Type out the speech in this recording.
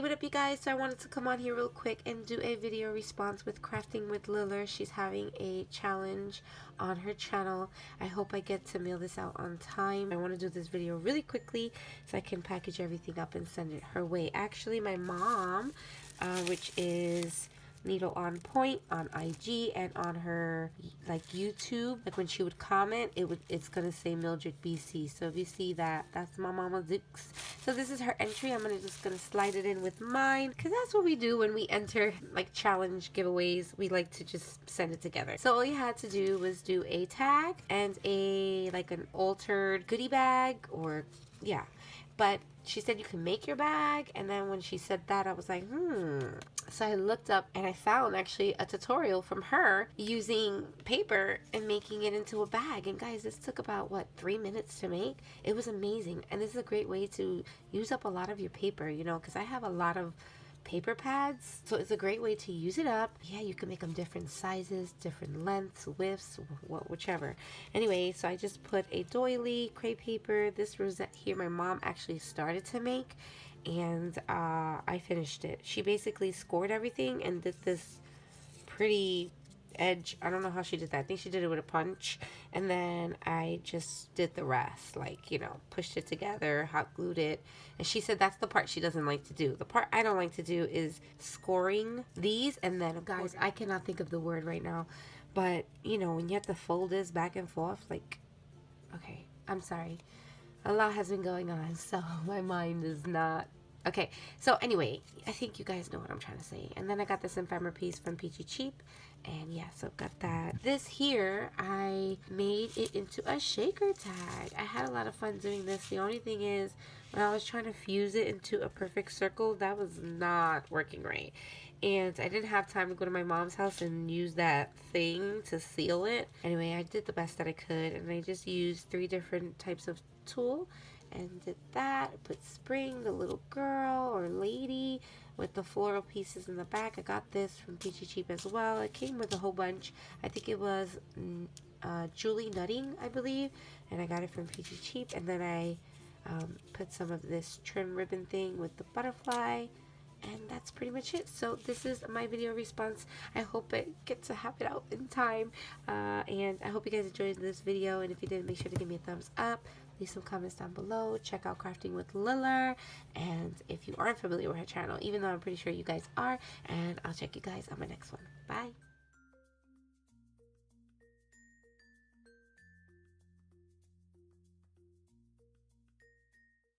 What up, you guys? So I wanted to come on here real quick and do a video response with Crafting with Liller. She's having a challenge on her channel. I hope I get to mail this out on time. I want to do this video really quickly so I can package everything up and send it her way. Actually, my mom, which is Needle on Point on IG and on her like YouTube, like when she would comment, it's gonna say Mildred BC. So if you see that, that's my mama Zooks. So this is her entry. I'm just gonna slide it in with mine, because that's what we do when we enter like challenge giveaways. We like to just send it together. So all you had to do was do a tag and like an altered goodie bag, or yeah. But she said you can make your bag, and then when she said that, I was like, So I looked up and I found actually a tutorial from her using paper and making it into a bag. And guys, this took about, what, 3 minutes to make? It was amazing. And this is a great way to use up a lot of your paper, you know, because I have a lot of paper pads, so it's a great way to use it up. Yeah, you can make them different sizes, different lengths, widths, whichever. Anyway, so I just put a doily, crepe paper, this rosette here my mom actually started to make, and I finished it. She basically scored everything and did this pretty edge. I don't know how she did that. I think she did it with a punch, and then I just did the rest, like, you know, pushed it together, hot glued it. And she said that's the part she doesn't like to do. The part I don't like to do is scoring these. And then, guys, I cannot think of the word right now, but you know, when you have to fold this back and forth, like, okay, I'm sorry, a lot has been going on, so my mind is not okay. So anyway, I think you guys know what I'm trying to say. And then I got this ephemera piece from Peachy Cheap, and yeah, so got that. This here, I made it into a shaker tag. I had a lot of fun doing this. The only thing is, when I was trying to fuse it into a perfect circle, that was not working right. And I didn't have time to go to my mom's house and use that thing to seal it. Anyway, I did the best that I could, and I just used 3 different types of tool and did that. Put Spring, the little girl or lady, with the floral pieces in the back. I got this from Peachy Cheap as well. It came with a whole bunch. I think it was Julie Nutting, I believe, and I got it from Peachy Cheap. And then I put some of this trim ribbon thing with the butterfly, and that's pretty much it. So this is my video response. I hope I get to have it out in time, and I hope you guys enjoyed this video. And if you did, make sure to give me a thumbs up, leave some comments down below, check out Crafting with Liller, and if you aren't familiar with her channel, even though I'm pretty sure you guys are, and I'll check you guys on my next one. Bye.